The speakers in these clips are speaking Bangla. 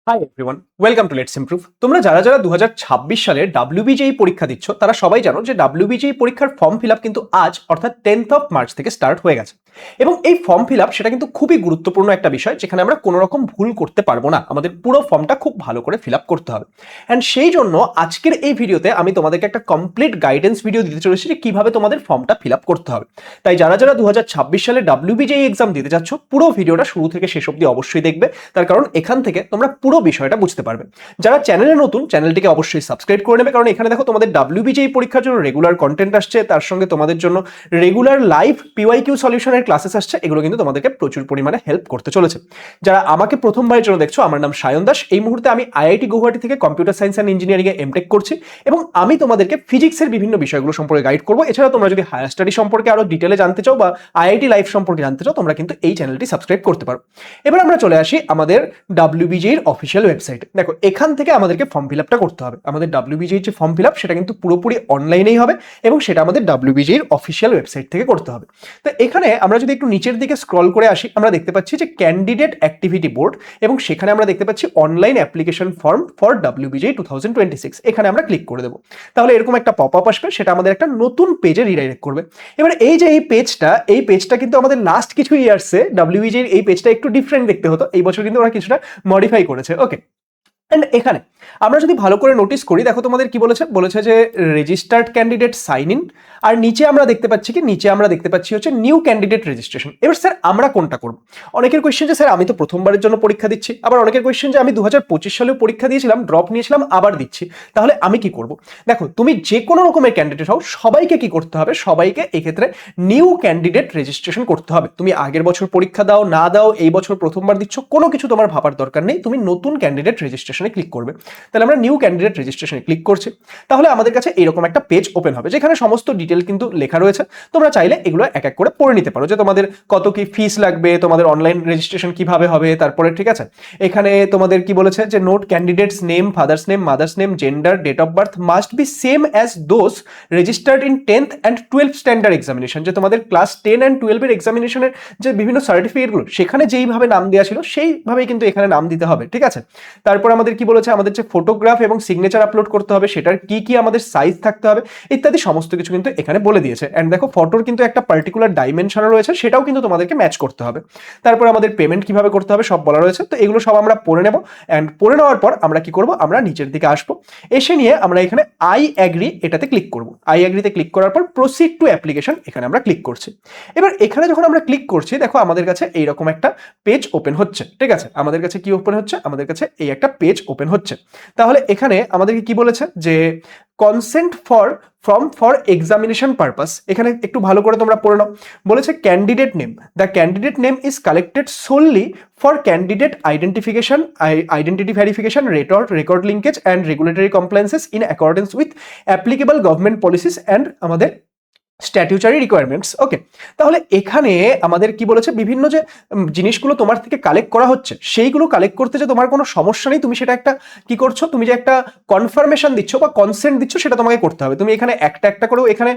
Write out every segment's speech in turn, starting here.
Hi everyone, welcome to let's improve. তোমরা যারা যারা 2026 সালে ডাব্লিউবিজেই পরীক্ষা দিচ্ছ তারা সবাই জানো যে ডাব্লিউবিজেই পরীক্ষার ফর্ম ফিল আপ কিন্তু আজ অর্থাৎ 10th অফ মার্চ থেকে স্টার্ট হয়ে গেছে। এবং এই ফর্ম ফিল আপ সেটা কিন্তু খুবই গুরুত্বপূর্ণ একটা বিষয়, যেখানে আমরা কোনো রকম ভুল করতে পারবো না। আমাদের পুরো ফর্মটা খুব ভালো করে ফিল আপ করতে হবে। অ্যান্ড সেই জন্য আজকের এই ভিডিওতে আমি তোমাদেরকে একটা কমপ্লিট গাইডেন্স ভিডিও দিতে চলেছি যে কিভাবে তোমাদের ফর্মটা ফিল আপ করতে হবে। তাই যারা যারা 2026 সালে ডাব্লিউবিজেই এক্সাম দিতে যাচ্ছ, পুরো ভিডিওটা শুরু থেকে শেষ অবধি অবশ্যই দেখবে, তার কারণ এখান থেকে তোমরা পুরো বিষয়টা বুঝতে পারবে। যারা চ্যানেলে নতুন, চ্যানেলটিকে অবশ্যই সাবস্ক্রাইব করে নেবে, কারণ এখানে দেখো তোমাদের ডাব্লিউবিজেই পরীক্ষার জন্য রেগুলার কন্টেন্ট আসছে, তার সঙ্গে তোমাদের জন্য রেগুলার লাইভ পিওয়াইকিউ সলিউশনের ক্লাসেস আসছে। এগুলো কিন্তু তোমাদেরকে প্রচুর পরিমাণে হেল্প করতে চলেছে। যারা আমাকে প্রথমবারের জন্য দেখছো, আমার নাম সায়ন দাস। এই মুহূর্তে আমি আইআইটি গুয়াহাটি থেকে কম্পিউটার সায়েন্স অ্যান্ড ইঞ্জিনিয়ারিং এ এমটেক করছি এবং আমি তোমাদেরকে ফিজিক্সের বিভিন্ন বিষয়গুলো সম্পর্কে গাইড করবো। এছাড়া তোমরা যদি হায়ার স্টাডি সম্পর্কে আরো ডিটেলে জানতে চাও বা আইআইটি লাইফ সম্পর্কে জানতে চাও, তোমরা কিন্তু এই চ্যানেলটি সাবস্ক্রাইব করতে পারো। এবার আমরা চলে আসি আমাদের ডাব্লিউবিজেই এর অফিসিয়াল ওয়েবসাইটে। দেখো, এখান থেকে আমাদেরকে ফর্ম ফিল আপটা করতে হবে। আমাদের ডাব্লিউবিজেই যে ফর্ম ফিল আপ সেটা কিন্তু পুরোপুরি অনলাইনেই হবে এবং সেটা আমাদের ডাব্লিউবিজেই এর অফিসিয়াল ওয়েবসাইট থেকে করতে হবে। তো এখানে আমরা যদি একটু নিচের দিকে স্ক্রল করে আসি, আমরা দেখতে পাচ্ছি যে ক্যান্ডিডেট অ্যাক্টিভিটি বোর্ড, এবং সেখানে আমরা দেখতে পাচ্ছি online application form for WBJEE 2026। এখানে আমরা ক্লিক করে দেবো। তাহলে এরকম একটা পপ আপ আসবে, সেটা আমাদের একটা নতুন পেজে রিডাইরেক্ট করবে। এবার এই যে এই পেজটা কিন্তু আমাদের লাস্ট কিছু ইয়ার্সে ডাব্লিউবিজেই এই পেজটা একটু ডিফারেন্ট দেখতে হতো। এই বছর কিন্তু ওরা কিছুটা মডিফাই করেছে। ওকে, অ্যান্ড এখানে আমরা যদি ভালো করে নোটিস করি, দেখো তোমাদের কি বলেছে যে রেজিস্টার্ড ক্যান্ডিডেট সাইন ইন, আর নিচে আমরা দেখতে পাচ্ছি হচ্ছে নিউ ক্যান্ডিডেট রেজিস্ট্রেশন। এবার স্যার আমরা কোনটা করব? অনেকের কোয়েশ্চেন যে স্যার আমি তো প্রথমবারের জন্য পরীক্ষা দিচ্ছি, আবার অনেকের কোয়েশ্চেন যে আমি 2025 সালেও পরীক্ষা দিয়েছিলাম, ড্রপ নিয়েছিলাম, আবার দিচ্ছি, তাহলে আমি কি করব? দেখো, তুমি যে কোনো রকমের ক্যান্ডিডেট হও, সবাইকে কি করতে হবে? সবাইকে এক্ষেত্রে নিউ ক্যান্ডিডেট রেজিস্ট্রেশন করতে হবে। তুমি আগের বছর পরীক্ষা দাও না দাও, এই বছর প্রথমবার দিচ্ছ, কোনো কিছু তোমার ভাবার দরকার নেই। তুমি নতুন ক্যান্ডিডেট রেজিস্ট্রেশনে ক্লিক করবে। তাহলে আমরা নিউ ক্যান্ডিডেট রেজিস্ট্রেশনে ক্লিক করছি। তাহলে আমাদের কাছে এরকম একটা পেজ ওপেন হবে, যেখানে সমস্ত ডিটেল কিন্তু লেখা রয়েছে। তোমরা চাইলে এগুলো এক এক করে পড়ে নিতে পারো, যে তোমাদের কত কি ফিস লাগবে, তোমাদের অনলাইন রেজিস্ট্রেশন কিভাবে হবে, তারপরে ঠিক আছে এখানে তোমাদের কি বলেছে যে note candidate's name, father's name, mother's name, gender, date of birth must be same as those registered in 10th and 12th standard examination. যে তোমাদের ক্লাস 10 অ্যান্ড 12 এর এক্সামিনেশনের যে বিভিন্ন সার্টিফিকেটগুলো, সেখানে যেইভাবে নাম দেওয়া ছিল সেইভাবেই কিন্তু এখানে নাম দিতে হবে। ঠিক আছে, তারপর আমাদের কি বলেছে, আমাদের যে ফটোগ্রাফ এবং সিগনেচার আপলোড করতে হবে, সেটার কি কি আমাদের সাইজ থাকতে হবে ইত্যাদি সমস্ত কিছু কিন্তু এখানে বলে দিয়েছে। এন্ড দেখো, ফটোর কিন্তু একটা পার্টিকুলার ডাইমেনশনও রয়েছে, সেটাও কিন্তু তোমাদেরকে ম্যাচ করতে হবে। তারপর আমাদের পেমেন্ট কিভাবে করতে হবে সব বলা রয়েছে। তো এগুলো সব আমরা পড়ে নেব। এন্ড পড়ে নেওয়ার পর আমরা কি করব, আমরা নিচের দিকে আসবো, এসে নিয়ে আমরা এখানে আই অ্যাগ্রি এটাতে ক্লিক করব। আই অ্যাগ্রিতে ক্লিক করার পর প্রসিড টু অ্যাপ্লিকেশন এখানে আমরা ক্লিক করছি। এবার এখানে যখন আমরা ক্লিক করছি, দেখো আমাদের কাছে এইরকম একটা পেজ ওপেন হচ্ছে। ঠিক আছে, আমাদের কাছে কি ওপেন হচ্ছে? আমাদের কাছে এই একটা পেজ ওপেন হচ্ছে। তাহলে এখানে আমাদেরকে কি বলেছে যে কনসেন্ট ফর এক্সামিনেশন পারপাস। এখানে একটু ভালো করে তোমরা পড়ে নাও। বলেছে candidate name, the candidate name is collected solely for candidate identity verification, record linkage and regulatory compliances in accordance with applicable government policies and আমাদের স্ট্যাটিউটারি রিকোয়ারমেন্টস। ওকে, তাহলে এখানে আমাদের কি বলেছে, বিভিন্ন যে জিনিসগুলো তোমার থেকে কালেক্ট করা হচ্ছে, সেইগুলো কালেক্ট করতে যে তোমার কোনো সমস্যা নেই। তুমি সেটা একটা কি করছো, তুমি যে একটা কনফার্মেশন দিচ্ছ বা কনসেন্ট দিচ্ছ, সেটা তোমাকে করতে হবে। তুমি এখানে একটা একটা করেও এখানে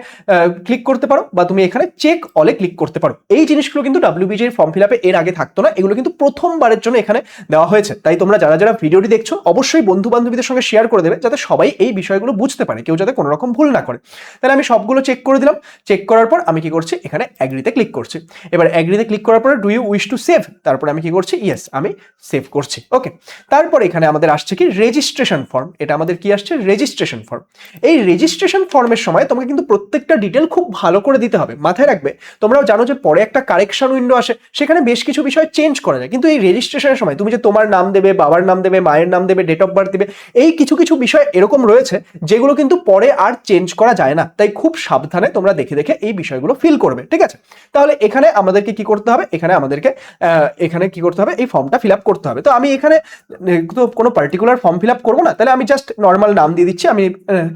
ক্লিক করতে পারো, বা তুমি এখানে চেক অলে ক্লিক করতে পারো। এই জিনিসগুলো কিন্তু ডাব্লিউবিজেই ফর্ম ফিল আপে এর আগে থাকতো না, এগুলো কিন্তু প্রথমবারের জন্য এখানে দেওয়া হয়েছে। তাই তোমরা যারা যারা ভিডিওটি দেখছো, অবশ্যই বন্ধু বান্ধবীদের সঙ্গে শেয়ার করে দেবে, যাতে সবাই এই বিষয়গুলো বুঝতে পারে, কেউ যাতে কোনো রকম ভুল না করে। তাহলে আমি সবগুলো চেক করে দিলাম। চেক করার পর আমি কি করছি, এখানে অ্যাগ্রিতে ক্লিক করছি। এবার অ্যাগ্রিতে ক্লিক করার পর do you wish to save, তারপর আমি কি করছি, ইয়েস আমি সেভ করছি। ওকে, তারপর এখানে আমাদের আসছে কি রেজিস্ট্রেশন ফর্ম। এটা আমাদের কি আসছে, রেজিস্ট্রেশন ফর্ম। এই রেজিস্ট্রেশন ফর্মের সময় তোমাকে কিন্তু প্রত্যেকটা ডিটেল খুব ভালো করে দিতে হবে। মাথায় রাখবে, তোমরাও জানো যে পরে একটা কারেকশন উইন্ডো আসে, সেখানে বেশ কিছু বিষয় চেঞ্জ করা যায়, কিন্তু এই রেজিস্ট্রেশনের সময় তুমি যে তোমার নাম দেবে, বাবার নাম দেবে, মায়ের নাম দেবে, ডেট অফ বার্থ দেবে, এই কিছু কিছু বিষয় এরকম রয়েছে যেগুলো কিন্তু পরে আর চেঞ্জ করা যায় না। তাই খুব সাবধানে তোমরা দেখে দেখে এই বিষয়গুলো ফিল করবে। ঠিক আছে, তাহলে এখানে আমাদেরকে কি করতে হবে, এখানে কি করতে হবে, এই ফর্মটা ফিল আপ করতে হবে। তো আমি এখানে তো কোনো পার্টিকুলার ফর্ম ফিল আপ করবো না, তাহলে আমি জাস্ট নর্মাল নাম দিয়ে দিচ্ছি। আমি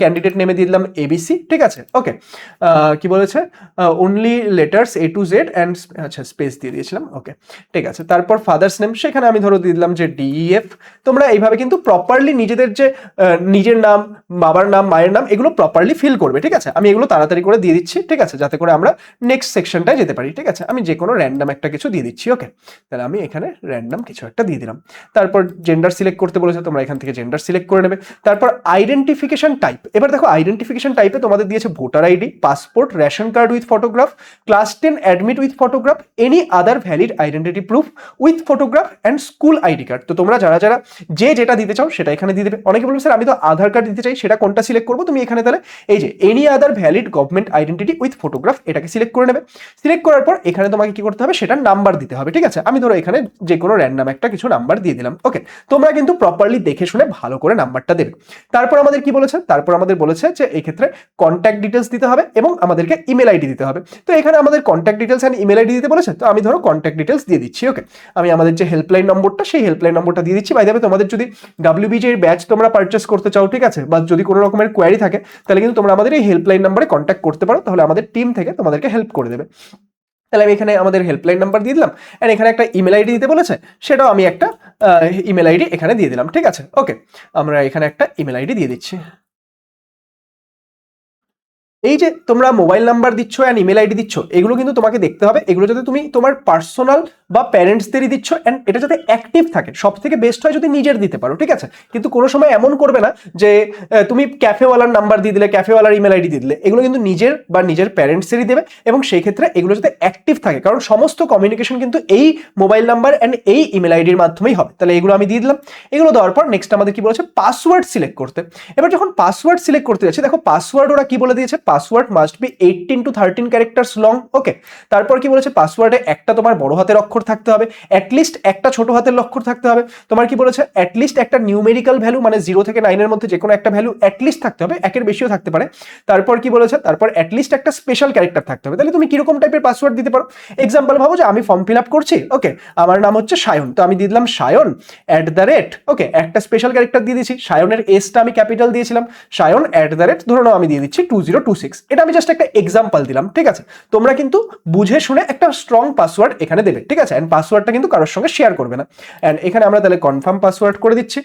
ক্যান্ডিডেট নেমে দিয়ে দিলাম এবিসি। ঠিক আছে, ওকে, কি বলেছে, only letters A to Z and আচ্ছা স্পেস দিয়ে দিয়েছিলাম। ওকে, ঠিক আছে, তারপর ফাদার্স নেম, সেখানে আমি ধরো দিয়ে দিলাম যে ডিইএফ। তোমরা এইভাবে কিন্তু প্রপারলি নিজেদের যে নিজের নাম, বাবার নাম, মায়ের নাম, এগুলো প্রপারলি ফিল করবে। ঠিক আছে, আমি এগুলো তাড়াতাড়ি করে দিয়ে দিচ্ছি। দিচ্ছি, ঠিক আছে, যাতে করে আমরা নেক্সট সেকশনটায় যেতে পারি। ঠিক আছে, আমি যে কোনো র্যান্ডম একটা কিছু দিয়ে দিচ্ছি। ওকে, তাহলে আমি এখানে র্যান্ডম কিছু একটা দিয়ে দিলাম। তারপর জেন্ডার সিলেক্ট করতে বলেছে, তোমরা এখান থেকে জেন্ডার সিলেক্ট করে নেবে। তারপর আইডেন্টিফিকেশন টাইপ, এবার দেখো আইডেন্টিফিকেশন টাইপে তোমাদের দিয়েছে voter ID, passport, ration card with photograph, class 10 admit with photograph, any other valid identity proof with photograph and school ID card. তো তোমরা যারা যারা যেটা দিতে চাও সেটা এখানে দিয়ে দেবে। অনেকে বলবে স্যার আমি তো আধার কার্ড দিতে চাই, সেটা কোনটা সিলেক্ট করবো? তুমি এখানে তাহলে এই যে any other valid government identity with photograph এটাকে সিলেক্ট করে নেবে। সিলেক্ট করার পর এখানে তোমাকে কি করতে হবে, সেটার নাম্বার দিতে হবে। ঠিক আছে, আমি ধরো এখানে যে কোনো র্যান্ডম একটা কিছু নাম্বার দিয়ে দিলাম। ওকে, তোমরা কিন্তু প্রপারলি দেখে শুনে ভালো করে নাম্বারটা দেবে। তারপর আমাদের কি বলেছে, তারপর আমাদের বলেছে যে এই ক্ষেত্রে কন্ট্যাক্ট ডিটেলস দিতে হবে এবং আমাদেরকে ইমেল আইডি দিতে হবে। তো এখানে আমাদের contact details and email ID দিতে বলেছে, তো আমি ধরো কন্ট্যাক্ট ডিটেলস দিয়ে দিচ্ছি। ওকে, আমি আমাদের যে হেল্পলাইন নম্বরটা, সেই হেল্পলাইন নম্বরটা দিয়ে দিচ্ছি। বাই দ্য ওয়ে, তোমাদের যদি WBJ এর ব্যাচ তোমরা পারচেস করতে চাও, ঠিক আছে, বা যদি কোনো রকমের কোয়ারি থাকে, তাহলে কিন্তু তোমরা আমাদের এই হেল্পলাইন নাম্বারে কন্ট্যাক্ট করতে পারো, তাহলে আমাদের টিম থেকে তোমাদেরকে হেল্প করে দেবে। তাহলে আমি এখানে আমাদের হেল্পলাইন নাম্বার দিয়ে দিলাম, এন্ড এখানে একটা ইমেল আইডি দিতে বলেছে, সেটাও আমি একটা ইমেল আইডি এখানে দিয়ে দিলাম। ঠিক আছে, ওকে, আমরা এখানে একটা ইমেল আইডি দিয়ে দিচ্ছি। এই যে তোমরা মোবাইল নাম্বার দিচ্ছ অ্যান্ড ইমেল আইডি দিচ্ছ, এগুলো কিন্তু তোমাকে দেখতে হবে, এগুলো যাতে তুমি তোমার পার্সোনাল বা প্যারেন্টসদেরই দিচ্ছ, অ্যান্ড এটা যাতে অ্যাক্টিভ থাকে। সব থেকে বেস্ট হয় যদি নিজের দিতে পারো। ঠিক আছে, কিন্তু কোনো সময় এমন করবে না যে তুমি ক্যাফেওয়ালার নাম্বার দিয়ে দিলে, ক্যাফেওয়ালার ইমেল আইডি দিয়ে দিলে। এগুলো কিন্তু নিজের বা নিজের প্যারেন্টসেরই দেবে, এবং সেই ক্ষেত্রে এগুলো যাতে অ্যাক্টিভ থাকে, কারণ সমস্ত কমিউনিকেশন কিন্তু এই মোবাইল নাম্বার অ্যান্ড এই ইমেল আইডির মাধ্যমেই হবে। তাহলে এগুলো আমি দিয়ে দিলাম। এগুলো দেওয়ার পর নেক্সট আমাদের কি বলেছে, পাসওয়ার্ড সিলেক্ট করতে। এবার যখন পাসওয়ার্ড সিলেক্ট করতে যাচ্ছি, দেখো পাসওয়ার্ড ওরা কি বলে দিয়েছে, password must be 18 to 13 characters long. Okay, তারপর কি বলেছে, পাসওয়ার্ডে একটা তোমার বড় হাতের অক্ষর থাকতে হবে, অ্যাটলিস্ট একটা ছোট হাতের অক্ষর থাকতে হবে। তোমার কি বলেছে, অ্যাটলিস্ট একটা নিউমেরিক্যাল ভ্যালু, মানে 0 থেকে 9 এর মধ্যে যে কোনো একটা ভ্যালু অ্যাটলিস্ট থাকতে হবে, একের বেশিও থাকতে পারে। তারপর কি বলেছে, তারপর অ্যাটলিস্ট একটা স্পেশাল ক্যারেক্টার থাকতে হবে। তাহলে তুমি কিরকম টাইপের পাসওয়ার্ড দিতে পারো? এক্সাম্পল ভাবো যে আমি ফর্ম ফিল আপ করছি, ওকে, আমার নাম হচ্ছে সায়ন, তো আমি দিয়ে দিলাম সায়ন @, ওকে, একটা স্পেশাল ক্যারেক্টার দিয়ে দিচ্ছি, সায়নের এসটা আমি ক্যাপিটাল দিয়েছিলাম, সায়ন @ ধরে নাও আমি দিয়ে দিচ্ছি 2026। এটা আমি জাস্ট একটা এক্সাম্পল দিলাম। ঠিক আছে, তোমরা কিন্তু বুঝে শুনে একটা স্ট্রং পাসওয়ার্ড এখানে দেবে। ঠিক আছে, এন্ড পাসওয়ার্ডটা কিন্তু কারোর সঙ্গে শেয়ার করবে না। এন্ড এখানে আমরা তাহলে কনফার্ম পাসওয়ার্ড করে দিচ্ছি।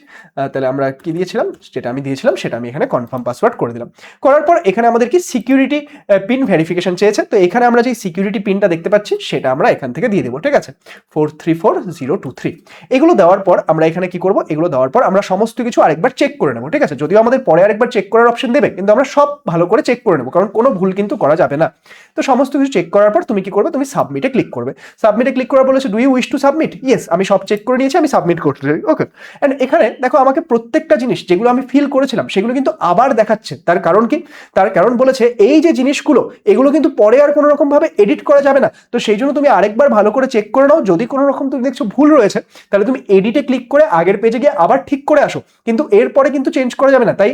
তাহলে আমরা কি দিয়েছিলাম, যেটা আমি দিয়েছিলাম সেটা আমি এখানে কনফার্ম পাসওয়ার্ড করে দিলাম। করার পর এখানে আমাদের কি সিকিউরিটি পিন ভেরিফিকেশন চেয়েছে, তো এখানে আমরা যে সিকিউরিটি পিনটা দেখতে পাচ্ছি সেটা আমরা এখান থেকে দিয়ে দেবো। ঠিক আছে, 434023। এগুলো দেওয়ার পর আমরা এখানে কি করব, এগুলো দেওয়ার পর আমরা সমস্ত কিছু আরেকবার চেক করে নেবো। ঠিক আছে, যদিও আমাদের পরে আরেকবার চেক করার অপশন দেবে, কিন্তু আমরা সব ভালো করে চেক করে নেবো, কারণ কোনো ভুল কিন্তু করা যাবে না। তো সমস্ত কিছু চেক করার পর তুমি কি করবে, তুমি সাবমিটে ক্লিক করবে। সাবমিটে ক্লিক করার বলেছে do you wish to submit, yes, আমি সব চেক করে নিয়েছি, আমি সাবমিট করতে চাই। ওকে, এন্ড এখানে দেখো আমাকে প্রত্যেকটা জিনিস যেগুলো আমি ফিল করেছিলাম সেগুলো কিন্তু আবার দেখাচ্ছে। তার কারণ কি, তার কারণ বলেছে এই যে জিনিসগুলো, এগুলো কিন্তু পরে আর কোনো রকম ভাবে এডিট করা যাবে না। তো সেই জন্য তুমি আরেকবার ভালো করে চেক করে নাও, যদি কোনো রকম তুমি দেখছো ভুল রয়েছে, তাহলে তুমি এডিটে ক্লিক করে আগের পেজে গিয়ে আবার ঠিক করে আসো, কিন্তু এরপরে কিন্তু চেঞ্জ করা যাবে না। তাই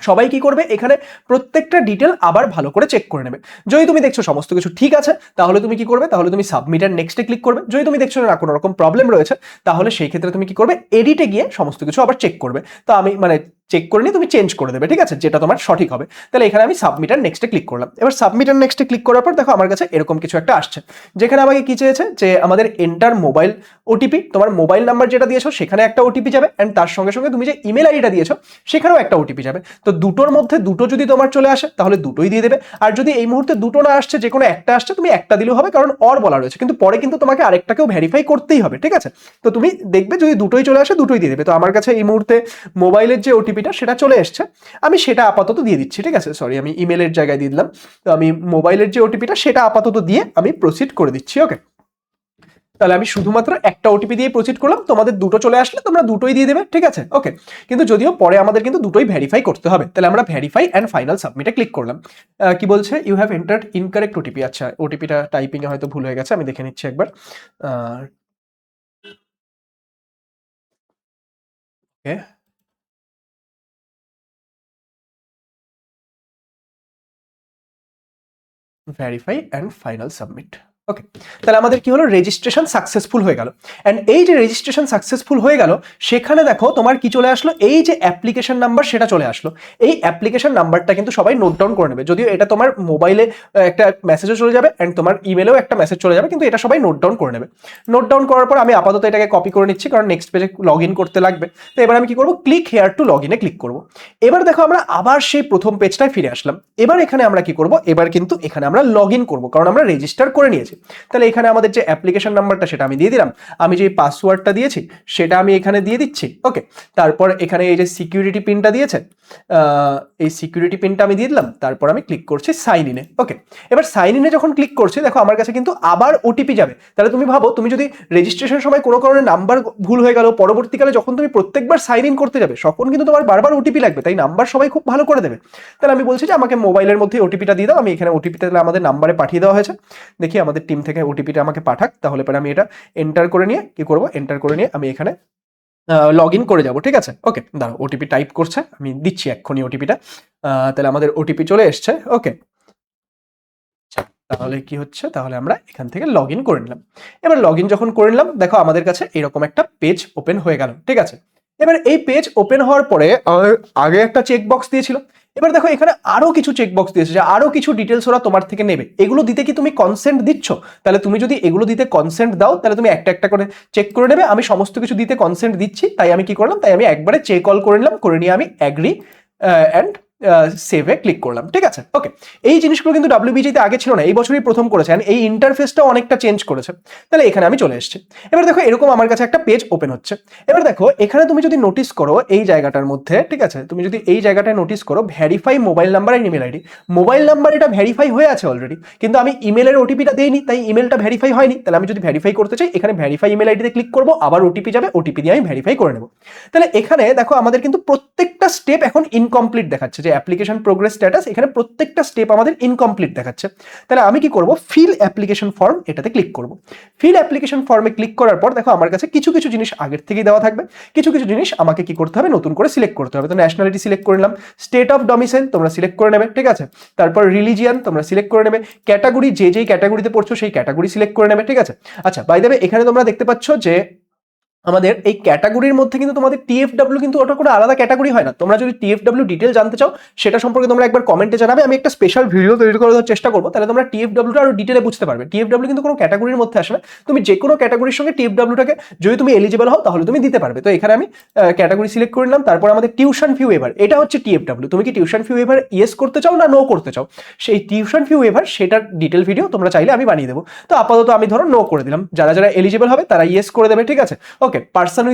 সবাই কি করবে, এখানে প্রত্যেকটা ডিটেল আবার ভালো করে চেক করে নেবে। যদি তুমি দেখছো সমস্ত কিছু ঠিক আছে, তাহলে তুমি কি করবে, তাহলে তুমি সাবমিট এন্ড নেক্সটে ক্লিক করবে। যদি তুমি দেখছো না কোনো রকম প্রবলেম রয়েছে, তাহলে সেই ক্ষেত্রে তুমি কি করবে, এডিটে গিয়ে সমস্ত কিছু আবার চেক করবে। তো আমি মানে চেক করে নিয়ে তুমি চেঞ্জ করে দেবে। ঠিক আছে, যেটা তোমার সঠিক হবে। তাহলে এখানে আমি সাবমিট এন্ড নেক্সটে ক্লিক করলাম। এবার সাবমিট এন্ড নেক্সটে ক্লিক করার পর দেখো আমার কাছে এরকম কিছু একটা আসছে, যেখানে আমাকে কি চেয়েছে, যে আমাদের এন্টার মোবাইল ওটিপি, তোমার মোবাইল নাম্বার যেটা দিয়েছো সেখানে একটা ওটিপি যাবে, এন্ড তার সঙ্গে সঙ্গে তুমি যে ইমেল আইডিটা দিয়েছো সেখানেও একটা ওটিপি যাবে। তো দুটোর মধ্যে দুটো যদি তোমার চলে আসে তাহলে দুটোই দিয়ে দেবে, আর যদি এই মুহূর্তে দুটো না আসছে, যে কোনো একটা আসছে, তুমি একটা দিলেও হবে, কারণ অর বলা রয়েছে, কিন্তু পরে কিন্তু তোমাকে আরেকটাকেও ভেরিফাই করতেই হবে। ঠিক আছে, তো তুমি দেখবে যদি দুটোই চলে আসে দুটোই দিয়ে দেবে। তো আমার কাছে এই মুহূর্তে মোবাইলের যে ওটিপিটা সেটা চলে এসছে, আমি সেটা আপাতত দিয়ে দিচ্ছি। ঠিক আছে, সরি, আমি ইমেলের জায়গায় দিয়ে দিলাম। তো আমি মোবাইলের যে ওটিপিটা সেটা আপাতত দিয়ে আমি প্রসিড করে দিচ্ছি। ওকে, তাহলে আমি শুধুমাত্র একটা ওটিপি দিয়ে প্রসিড করলাম, তোমাদের দুটো চলে আসলে তোমরা দুটোই দিয়ে দেবে। ঠিক আছে, ওকে, কিন্তু যদিও পরে আমাদের কিন্তু দুটোই ভেরিফাই করতে হবে। তাহলে আমরা ভেরিফাই অ্যান্ড ফাইনাল সাবমিটে ক্লিক করলাম। কি বলছে, you have entered incorrect OTP. আচ্ছা, ওটিপিটা টাইপিং এ হয়তো ভুল হয়ে গেছে, আমি দেখে নিচ্ছি একবার। ওকে, ভেরিফাই অ্যান্ড ফাইনাল সাবমিট। ওকে, তাহলে আমাদের কি হলো, রেজিস্ট্রেশন সাকসেসফুল হয়ে গেল। অ্যান্ড এই যে রেজিস্ট্রেশন সাকসেসফুল হয়ে গেল, সেখানে দেখো তোমার কি চলে আসলো, এই যে অ্যাপ্লিকেশন নাম্বার সেটা চলে আসলো। এই অ্যাপ্লিকেশন নাম্বারটা কিন্তু সবাই নোট ডাউন করে নেবে, যদিও এটা তোমার মোবাইলে একটা মেসেজও চলে যাবে অ্যান্ড তোমার ইমেলেও একটা মেসেজ চলে যাবে, কিন্তু এটা সবাই নোট ডাউন করে নেবে। নোট ডাউন করার পর আমি আপাতত এটাকে কপি করে নিচ্ছি, কারণ নেক্সট পেজে লগ ইন করতে লাগবে। তো এবার আমি কি করবো, ক্লিক হেয়ার টু লগ ইনে ক্লিক করবো। এবার দেখো আমরা আবার সেই প্রথম পেজটায় ফিরে আসলাম। এবার এখানে আমরা কি করব, এবার কিন্তু এখানে আমরা লগ ইন করবো, কারণ আমরা রেজিস্টার করে নিয়েছি। তাহলে এখানে আমাদের যে অ্যাপ্লিকেশন নাম্বারটা সেটা আমি দিয়ে দিলাম, আমি যে পাসওয়ার্ডটা দিয়েছি সেটা আমি এখানে দিয়ে দিচ্ছি। ওকে, তারপর এখানে এই যে সিকিউরিটি পিনটা দিয়েছে, এই সিকিউরিটি পিনটা আমি দিয়ে দিলাম। তারপর আমি ক্লিক করছি সাইন ইনে। ওকে, এবার সাইন ইনে যখন ক্লিক করছি, দেখো আমার কাছে কিন্তু আবার ওটিপি যাবে। তাহলে তুমি ভাবো, তুমি যদি রেজিস্ট্রেশন সময় কোনো কারণে নাম্বার ভুল হয়ে গেল, পরবর্তীকালে যখন তুমি প্রত্যেকবার সাইন ইন করতে যাবে তখন কিন্তু তোমার বারবার ওটিপি লাগবে, তাই নাম্বার সবাই খুব ভালো করে দেবে। তাহলে আমি বলছি যে আমাকে মোবাইলের মধ্যে ওটিপিটা দিয়ে দাও। আমি এখানে ওটিপিটা তাহলে আমাদের নাম্বারে পাঠিয়ে দেওয়া হয়েছে। দেখি আমাদের টিম থেকে ওটিপিটা আমাকে পাঠাক, তাহলে পরে আমি এটা এন্টার করে নিয়ে কি করবো, এন্টার করে নিয়ে আমি এখানে লগ ইন করে যাব। ঠিক আছে, ওকে, দাঁড়াও, ওটিপি টাইপ করছে, আমি দিচ্ছি এক্ষুনি ওটিপিটা। তাহলে আমাদের ওটিপি চলে এসছে। ওকে, তাহলে কি হচ্ছে, তাহলে আমরা এখান থেকে লগ ইন করে নিলাম। এবার লগ ইন যখন করে নিলাম, দেখো আমাদের কাছে এরকম একটা পেজ ওপেন হয়ে গেল। ঠিক আছে, এবার এই পেজ ওপেন হওয়ার পরে আগে একটা চেক বক্স দিয়েছিল। এবার দেখো এখানে আরো কিছু চেক বক্স দিয়েছে, যে আরো কিছু ডিটেলস ওরা তোমার থেকে নেবে। এগুলো দিতে কি তুমি কনসেন্ট দিচ্ছ? তাহলে তুমি যদি এগুলো দিতে কনসেন্ট দাও, তাহলে তুমি একটা একটা করে চেক করে নেবে। আমি সমস্ত কিছু দিতে কনসেন্ট দিচ্ছি, তাই আমি কি করলাম, তাই আমি একবারে চেক অল করে নিলাম, করে নিয়ে আমি অ্যাগ্রি অ্যান্ড সেভে ক্লিক করলাম। ঠিক আছে, ওকে, এই জিনিসগুলো কিন্তু ডাব্লিউবিজিতে আগে ছিল না, এই বছরই প্রথম করেছে। এই ইন্টারফেসটাও অনেকটা চেঞ্জ করেছে। তাহলে এখানে আমি চলে এসেছি। এবার দেখো এরকম আমার কাছে একটা পেজ ওপেন হচ্ছে। এবার দেখো এখানে তুমি যদি নোটিস করো এই জায়গাটার মধ্যে, ঠিক আছে, তুমি যদি এই জায়গাটায় নোটিস করো, verify mobile number and email ID, mobile number এটা ভেরিফাই হয়ে আছে অলরেডি, কিন্তু আমি ইমেলের ওটিপিটা দেইনি, তাই ইমেলটা ভেরিফাই হয়নি। তাহলে আমি যদি ভেরিফাই করতে চাই, এখানে ভেরিফাই ইমেল আইডিতে ক্লিক করবো, আবার ওটিপি যাবে, ওটিপি দিয়ে আমি ভেরিফাই করে নেবো। তাহলে এখানে দেখো আমাদের কিন্তু প্রত্যেকটা স্টেপ এখন ইনকমপ্লিট দেখাচ্ছে, যে অ্যাপ্লিকেশন প্রোগ্রেস স্ট্যাটাস, এখানে প্রত্যেকটা স্টেপ আমাদের ইনকমপ্লিট দেখাচ্ছে। তাহলে আমি কি করব, ফিল অ্যাপ্লিকেশন ফর্ম এটাতে ক্লিক করব। ফিল অ্যাপ্লিকেশন ফর্মে ক্লিক করার পর দেখো আমার কাছে কিছু কিছু জিনিস আগের থেকেই দেওয়া থাকবে, কিছু কিছু জিনিস আমাকে কি করতে হবে, নতুন করে সিলেক্ট করতে হবে। তো ন্যাশনালিটি সিলেক্ট করে নিলাম, স্টেট অফ ডমিসাইল তোমরা সিলেক্ট করে নেবে। ঠিক আছে, তারপর রিলিজিয়ান তোমরা সিলেক্ট করে নেবে, ক্যাটাগরি যে যেই ক্যাটাগরিতে পড়ছো সেই ক্যাটাগরি সিলেক্ট করে নেবে। ঠিক আছে, আচ্ছা, বাই দ্য ওয়ে এখানে তোমরা দেখতে পাচ্ছ যে আমাদের এই ক্যাটাগরির মধ্যে কিন্তু তোমাদের টিএফডব্লিউ কিন্তু ওটা করে আলাদা ক্যাটাগরি হয় না। তোমরা যদি টিএফডব্লিউ ডিটেল জানতে চাও, সেটা সম্পর্কে তোমরা একবার কমেন্টে জানাবে, আমি একটা স্পেশাল ভিডিও তৈরি করার চেষ্টা করবো, তাহলে তোমরা টিএফডব্লিউটা আরো ডিটেলে বুঝতে পারবে। টিএফডব্লিউ কিন্তু কোনো ক্যাটাগরির মধ্যে আসে না, তুমি যে কোনো ক্যাটাগরির সঙ্গে টিএফডব্লিউটাকে যদি তুমি এলিজিবল হও তাহলে তুমি দিতে পারবে। তো এখানে আমি ক্যাটাগরি সিলেক্ট করে নিলাম। তারপর আমাদের টিউশন ফি ওয়েভার, এটা হচ্ছে টিএফডব্লিউ। তুমি কি টিউশন ফি ওয়েভার ইয়েস করতে চাও না নো করতে চাও, সেই টিউশন ফি ওয়েভার সেটার ডিটেল ভিডিও তোমরা চাইলে আমি বানিয়ে দেবো। তো আপাতত আমি ধরো নো করে দিলাম, যারা যারা এলিজিবল হবে তারা ইয়েস করে দেবে। ঠিক আছে, ওকে, পার্সন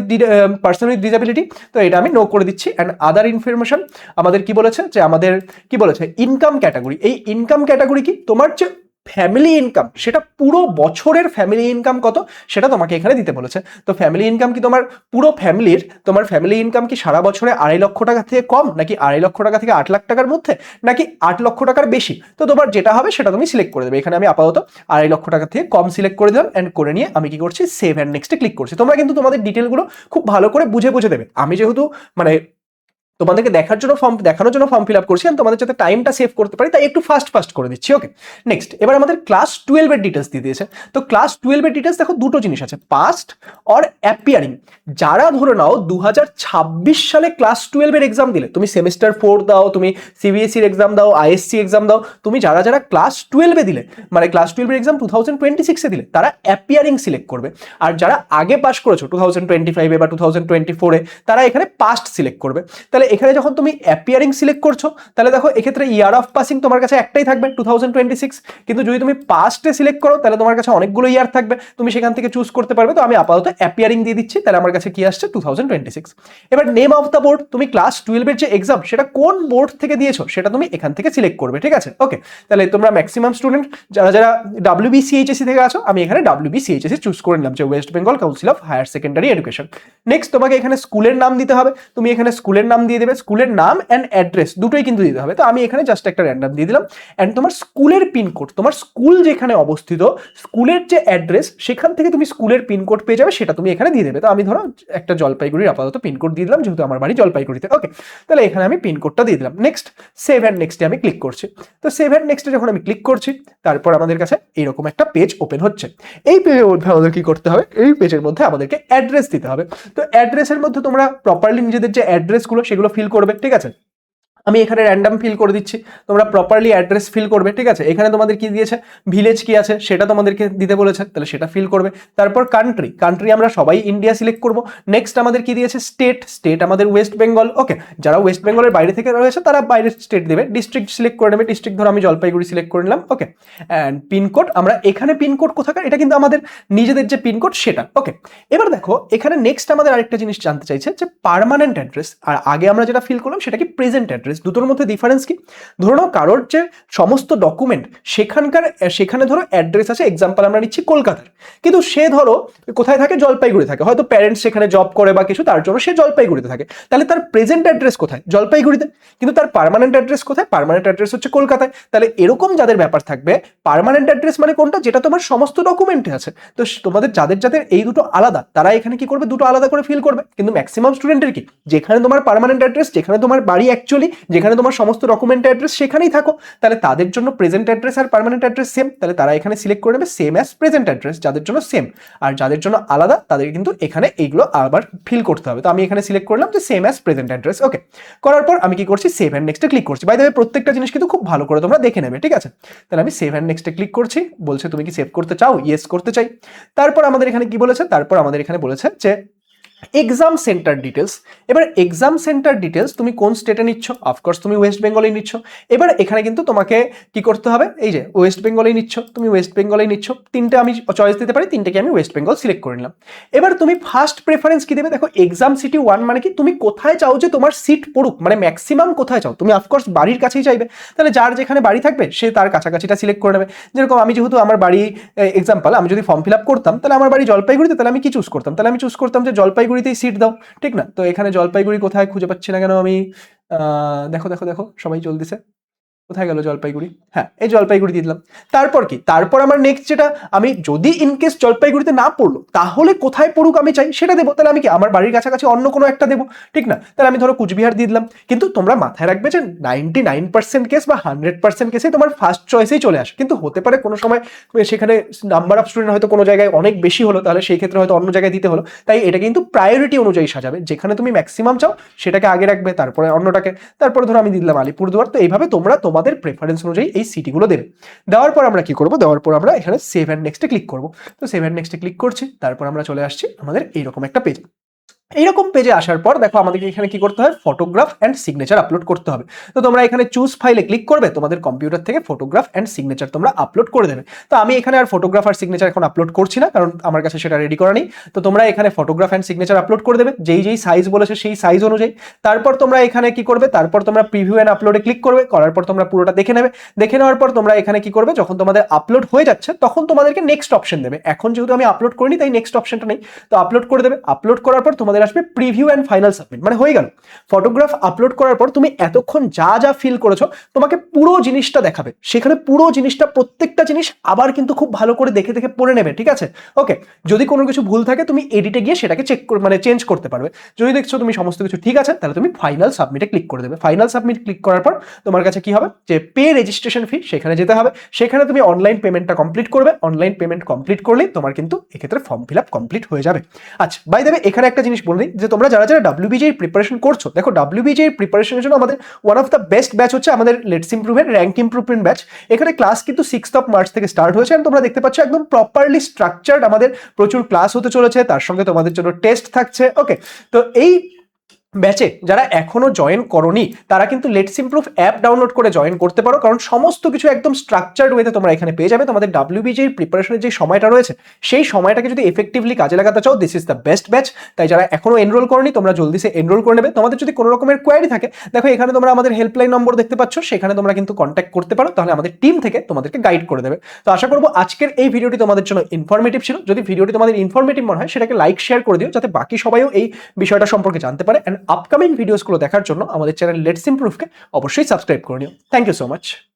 উইথ ডিসেবিলিটি, তো এটা আমি নো করে দিচ্ছি। অ্যান্ড আদার ইনফরমেশন আমাদের কি বলেছে, যে আমাদের কি বলেছে, ইনকাম ক্যাটাগরি। এই ইনকাম ক্যাটাগরি কি, তোমার যে ফ্যামিলি ইনকাম, সেটা পুরো বছরের ফ্যামিলি ইনকাম কত সেটা তোমাকে এখানে দিতে বলেছে। তো ফ্যামিলি ইনকাম কি তোমার পুরো ফ্যামিলির, তোমার ফ্যামিলি ইনকাম কি সারা বছরে 2.5 লক্ষ টাকা থেকে কম, নাকি 2.5 লক্ষ টাকা থেকে 8 লাখ টাকার মধ্যে, নাকি 8 লক্ষ টাকার বেশি? তো তোমার যেটা হবে সেটা তুমি সিলেক্ট করে দেবে। এখানে আমি আপাতত 2.5 লক্ষ টাকা থেকে কম সিলেক্ট করে দিলাম। অ্যান্ড করে নিয়ে আমি কি করছি, সেভ অ্যান্ড নেক্সটে ক্লিক করছি। তোমরা কিন্তু তোমাদের ডিটেলগুলো খুব ভালো করে বুঝে বুঝে দেবে। আমি যেহেতু মানে তোমাদেরকে দেখানোর জন্য ফর্ম ফিল আপ করছি, তোমাদের যাতে টাইমটা সেভ করতে পারি তাই একটু ফাস্ট করে দিচ্ছি। ওকে, নেক্সট, এবার আমাদের ক্লাস 12 এর ডিটেলস দিয়ে দিয়েছে। তো ক্লাস 12 এর ডিটেলস দেখো দুটো জিনিস আছে, পাস্ট অর অ্যাপিয়ারিং। যারা ধরে নাও 2026 সালে ক্লাস 12 এর এক্সাম দিলে, তুমি সেমিস্টার 4 দাও, তুমি সিবিএসসির এক্সাম দাও, আইএসসি এক্সাম দাও, তুমি যারা যারা ক্লাস 12 এ দিলে, মানে ক্লাস 12 এর এক্সাম 2026 এ দিলে, তারা অ্যাপিয়ারিং সিলেক্ট করবে। আর যারা আগে পাস করেছো 2025 এ বা 2024 এ, তারা এখানে পাস্ট সিলেক্ট করবে। তাহলে এখানে যখন তুমি অ্যাপিয়ারিং সিলেক্ট করছো, তাহলে দেখো এক্ষেত্রে ইয়ার অফ পাসিং তোমার কাছে একটাই থাকবে 2026, কিন্তু যদি তুমি পাস্টে সিলেক্ট করো তাহলে তোমার কাছে অনেকগুলো ইয়ার থাকবে, তুমি সেখান থেকে চুজ করতে পারবে। তো আমি আপাতত অ্যাপিয়ারিং দিয়ে দিচ্ছি, তাহলে আমার কাছে কি আসছে 2026। এবার নেম অফ দ্য বোর্ড, তুমি ক্লাস 12 এর যে এক্সাম সেটা কোন বোর্ড থেকে দিয়েছো সেটা তুমি এখান থেকে সিলেক্ট করবে। ঠিক আছে, ওকে, তাহলে তোমরা ম্যাক্সিমাম স্টুডেন্ট যারা যারা WBCHSC থেকে আছো, আমি এখানে WBCHSC চুজ করে নিলাম, যে West Bengal Council of Higher Secondary Education. Next, তোমাকে এখানে স্কুলের নাম দিতে হবে, তুমি এখানে স্কুলের নাম দিয়ে দেবে স্কুলের নাম অ্যান্ড অ্যাড্রেস দুটোই কিন্তু দিতে হবে। তো আমি এখানে জাস্ট একটা র্যান্ডম দিয়ে দিলাম অ্যান্ড তোমার স্কুলের পিনকোড, তোমার স্কুল যেখানে অবস্থিত স্কুলের যে অ্যাড্রেস সেখান থেকে তুমি স্কুলের পিনকোড পেয়ে যাবে, সেটা তুমি এখানে দিয়ে দেবে। তো আমি ধরো একটা জলপাইগুড়ির আপাতত পিনকোড দিয়ে দিলাম, যেহেতু আমার বাড়ি জলপাইগুড়িতে। ওকে, তাহলে এখানে আমি পিনকোডটা দিয়ে দিলাম। নেক্সট, সেভ অ্যান্ড নেক্সটে আমি ক্লিক করছি। তো সেভ অ্যান্ড নেক্সটে যখন আমি ক্লিক করছি, তারপর আমাদের কাছে এইরকম একটা পেজ ওপেন হচ্ছে। এই পেজের মধ্যে আমাদের কি করতে হবে, এই পেজের মধ্যে আমাদেরকে অ্যাড্রেস দিতে হবে। তো অ্যাড্রেসের মধ্যে তোমরা প্রপারলি নিজেদের যে অ্যাড্রেসগুলো সেগুলো ফিল করবে, ঠিক আছে। আমি এখানে র্যান্ডম ফিল করে দিচ্ছি, তোমরা প্রপারলি অ্যাড্রেস ফিল করবে, ঠিক আছে। এখানে তোমাদের কি দিয়েছে, ভিলেজ কি আছে সেটা তোমাদেরকে দিতে বলেছে, তাহলে সেটা ফিল করবে। তারপর কান্ট্রি, কান্ট্রি আমরা সবাই ইন্ডিয়া সিলেক্ট করব। নেক্সট আমাদের কি দিয়েছে, স্টেট, স্টেট আমাদের ওয়েস্ট বেঙ্গল। ওকে, যারা ওয়েস্ট বেঙ্গলের বাইরে থেকে রয়েছে তারা বাইরের স্টেট দেবে। ডিস্ট্রিক্ট সিলেক্ট করে নেবে, ডিস্ট্রিক্ট ধরো আমি জলপাইগুড়ি সিলেক্ট করে নিলাম। ওকে, অ্যান্ড পিনকোড, আমরা এখানে পিনকোড কোথাকার, এটা কিন্তু আমাদের নিজেদের যে পিনকোড সেটা। ওকে, এবার দেখো এখানে নেক্সট আমাদের আরেকটা জিনিস জানতে চাইছে যে পার্মানেন্ট অ্যাড্রেস আর আগে আমরা যেটা ফিল করলাম সেটা কি প্রেজেন্ট অ্যাড্রেস, দুটোর মধ্যে ডিফারেন্স কি। ধরো নাও কারোর যে সমস্ত ডকুমেন্ট সেখানে ধরো অ্যাড্রেস আছে, এক্সাম্পল আমরা নিচ্ছি কলকাতার, কিন্তু সে ধরো কোথায় থাকে, জলপাইগুড়ি থাকে, হয়তো প্যারেন্টস সেখানে জব করে বা কিছু, তার জন্য সে জলপাইগুড়িতে থাকে। তাহলে তার প্রেজেন্ট অ্যাড্রেস কোথায়, জলপাইগুড়িতে, কিন্তু তার পার্মানেন্ট অ্যাড্রেস কোথায়, পার্মানেন্ট অ্যাড্রেস হচ্ছে কলকাতায়। তাহলে এরকম যাদের ব্যাপার থাকবে, পার্মানেন্ট অ্যাড্রেস মানে কোনটা, যেটা তোমার সমস্ত ডকুমেন্টে আছে। তো তোমাদের যাদের যাদের এই দুটো আলাদা, তারা এখানে কি করবে, দুটো আলাদা করে ফিল করবে। কিন্তু ম্যাক্সিমাম স্টুডেন্টের কি, যেখানে তোমার পার্মানেন্ট অ্যাড্রেস, যেখানে তোমার বাড়ি অ্যাকচুয়ালি, যেখানে তোমার সমস্ত ডকুমেন্ট অ্যাড্রেস সেখানেই থাকো, তাহলে তাদের জন্য প্রেজেন্ট অ্যাড্রেস আর পার্মানেন্ট অ্যাড্রেস সেম, তাহলে তারা এখানে সিলেক্ট করে নেবে সেম অ্যাজ প্রেজেন্ট অ্যাড্রেস, যাদের জন্য সেম। আর যাদের জন্য আলাদা তাদের কিন্তু এখানে এইগুলো আবার ফিল করতে হবে। তো আমি এখানে সিলেক্ট করলাম যে সেম অ্যাজ প্রেজেন্ট অ্যাড্রেস। ওকে, করার পর আমি কি করছি, সেভ অ্যান্ড নেক্সটে ক্লিক করছি। বাই দ্য ওয়ে প্রত্যেকটা জিনিস কিন্তু খুব ভালো করে তোমরা দেখে নেবে, ঠিক আছে। তাহলে আমি সেভ অ্যান্ড নেক্সটে ক্লিক করছি, বলছে তুমি কি সেভ করতে চাও, ইয়েস করতে চাই। তারপর আমাদের এখানে কি বলেছে, তারপর আমাদের এখানে বলেছে যে এক্সাম সেন্টার ডিটেলস। এবার এক্সাম সেন্টার ডিটেলস তুমি কোন স্টেটে নিচ্ছ, অফকোর্স তুমি ওয়েস্ট বেঙ্গলেই নিচ্ছ। এবার এখানে কিন্তু তোমাকে কি করতে হবে, এই যে ওয়েস্ট বেঙ্গলেই নিচ্ছ, তুমি ওয়েস্ট বেঙ্গলেই নিচ্ছ। তিনটে আমি চয়েস দিতে পারি, তিনটেকে আমি ওয়েস্ট বেঙ্গল সিলেক্ট করে নিলাম। এবার তুমি ফার্স্ট প্রেফারেন্স কি দেবে, দেখো এক্সাম সিটি 1 মানে কি, তুমি কোথায় চাও যে তোমার সিট পড়ুক, মানে ম্যাক্সিমাম কোথায় চাও, তুমি অফকোর্স বাড়ির কাছেই চাইবে। তাহলে যার যেখানে বাড়ি থাকবে সে তার কাছাকাছিটা সিলেক্ট করে নেবে। যেরকম আমি যেহেতু আমার বাড়ি এক্সাম্পল, আমি যদি ফর্ম ফিল আপ করতাম তাহলে আমার বাড়ি জলপাইগুড়িতে, তাহলে আমি কি চুজ করতাম, তাহলে আমি চুজ করতাম যে জলপাইগুড়িতেই সিট দাও, ঠিক না। তো এখানে জলপাইগুড়ি কোথায় খুঁজে পাচ্ছি না কেন আমি, দেখো দেখো দেখো সবাই চলতেছে, কোথায় গেল জলপাইগুড়ি, হ্যাঁ এই জলপাইগুড়ি দিয়ে দিলাম। তারপর কি, তারপর আমার নেক্সট যেটা, আমি যদি ইনকেস জলপাইগুড়িতে না পড়লো তাহলে কোথায় পড়ুক আমি চাই সেটা দেবো। তাহলে আমি কি আমার বাড়ির কাছাকাছি অন্য কোনো একটা দেবো, ঠিক না। তাহলে আমি ধরো কুচবিহার দিয়ে দিলাম। কিন্তু তোমরা মাথায় রাখবে যে 99% কেস বা 100% কেসে তোমার ফার্স্ট চয়েসেই চলে আসে, কিন্তু হতে পারে কোনো সময় সেখানে নাম্বার অফ স্টুডেন্ট হয়তো কোনো জায়গায় অনেক বেশি হলো, তাহলে সেই ক্ষেত্রে হয়তো অন্য জায়গায় দিতে হলো। তাই এটা কিন্তু প্রায়োরিটি অনুযায়ী সাজাবে, যেখানে তুমি ম্যাক্সিমাম চাও সেটাকে আগে রাখবে, তারপরে অন্যটাকে, তারপরে ধরো আমি দিলাম আলিপুরদুয়ার। তো এইভাবে তোমরা তোমাদের প্রেফারেন্স অনুযায়ী এই সিটিগুলো দেবে। দেওয়ার পর আমরা কি করব, দেওয়ার পর আমরা এখানে সেভ অ্যান্ড নেক্সটে ক্লিক করব। তো সেভ অ্যান্ড নেক্সটে ক্লিক করছি, তারপর আমরা চলে আসছি আমাদের এইরকম একটা পেজ। এইরকম পেজে আসার পর দেখো আমাদেরকে এখানে কি করতে হয়, ফটোগ্রাফ অ্যান্ড সিগনেচার আপলোড করতে হবে। তো তোমরা এখানে চুজ ফাইলে ক্লিক করবে, তোমাদের কম্পিউটার থেকে ফটোগ্রাফ অ্যান্ড সিগনেচার তোমরা আপলোড করে দেবে। তো আমি এখানে আর ফটোগ্রাফ আর সিগনেচার এখন আপলোড করছি না, কারণ আমার কাছে সেটা রেডি করা নেই। তো তোমরা এখানে ফটোগ্রাফ অ্যান্ড সিগনেচার আপলোড করে দেবে, যেই যেই সাইজ বলেছে সেই সাইজ অনুযায়ী। তারপর তোমরা এখানে কি করবে, তারপর তোমরা প্রিভিউ অ্যান্ড আপলোডে ক্লিক করবে, করার পর তোমরা পুরোটা দেখে নেবে। দেখে নেওয়ার পর তোমরা এখানে কি করবে, যখন তোমাদের আপলোড হয়ে যাচ্ছে তখন তোমাদেরকে নেক্সট অপশন দেবে। এখন যেহেতু আমি আপলোড করিনি তাই নেক্সট অপশনটা নেই, তো আপলোড করে দেবে। আপলোড করার পর তোমাদের আসবে প্রিভিউ অ্যান্ড ফাইনাল সাবমিট, মানে হয়ে গেল। ফটোগ্রাফ আপলোড করার পর তুমি এতক্ষণ যা যা ফিল করেছো তোমাকে পুরো জিনিসটা দেখাবে, সেখানে পুরো জিনিসটা প্রত্যেকটা জিনিস আবার কিন্তু খুব ভালো করে দেখে দেখে পড়ে নেবে, ঠিক আছে। ওকে, যদি কোনো কিছু ভুল থাকে তুমি এডিটে গিয়ে সেটাকে চেক করে মানে চেঞ্জ করতে পারবে। যদি দেখছো তুমি সমস্ত কিছু ঠিক আছে তাহলে তুমি ফাইনাল সাবমিটে ক্লিক করে দেবে। ফাইনাল সাবমিট ক্লিক করার পর তোমার কাছে কি হবে, যে পে রেজিস্ট্রেশন ফি, সেখানে যেতে হবে। সেখানে তুমি অনলাইন পেমেন্টটা কমপ্লিট করবে। অনলাইন পেমেন্ট কমপ্লিট করলেই তোমার কিন্তু এক্ষেত্রে ফর্ম ফিল আপ কমপ্লিট হয়ে যাবে। আচ্ছা বাই দ্য ওয়ে এখানে একটা জিনিস বলে দিই, যে তোমরা যারা যারা WBJER প্রিপারেশন করছো, দেখো WBJER প্রিপারেশনের জন্য আমাদের one of the best batch হচ্ছে আমাদের লেটস ইমপ্রুভের র্যাঙ্ক ইমপ্রুভমেন্ট ব্যাচ। এখানে ক্লাস কিন্তু 6 মার্চ থেকে স্টার্ট হয়েছে। তোমরা দেখতে পাচ্ছ একদম প্রপারলি স্ট্রাকচার্ড আমাদের প্রচুর ক্লাস হতে চলেছে, তার সঙ্গে তোমাদের জন্য টেস্ট থাকছে। ওকে, তো এই ব্যাচে যারা এখনো জয়েন করোনি তারা কিন্তু লেটস ইমপ্রুভ অ্যাপ ডাউনলোড করে জয়েন করতে পারো, কারণ সমস্ত কিছু একদম স্ট্রাকচার্ড ওয়েতে তোমরা এখানে পেয়ে যাবে। তোমাদের WBJER প্রিপারেশনের যে সময়টা রয়েছে সেই সময়টাকে যদি এফেক্টিভলি কাজে লাগাতে চাও, this is the best batch. তাই যারা এখনো এনরোল করোনি তোমরা জলদি সে এনরোল করে নেবে। তোমাদের যদি কোনো রকমের কোয়ারি থাকে, দেখো এখানে তোমরা আমাদের হেল্পলাইন নম্বর দেখতে পাচ্ছ, সেখানে তোমরা কিন্তু কন্ট্যাক্ট করতে পারো, তাহলে আমাদের টিম থেকে তোমাদেরকে গাইড করে দেবে। তো আশা করবো আজকের এই ভিডিওটি তোমাদের জন্য ইনফরমেটিভ ছিল। যদি ভিডিওটি তোমাদের ইনফরমেটিভ মনে হয় সেটাকে লাইক শেয়ার করে দিও, যাতে বাকি সবাইও এই বিষয়টা সম্পর্কে জানতে পারে। অ্যান্ড আপকামিং ভিডিওসগুলো দেখার জন্য আমাদের চ্যানেল লেটস ইমপ্রুভকে অবশ্যই সাবস্ক্রাইব করে নিও। Thank you so much.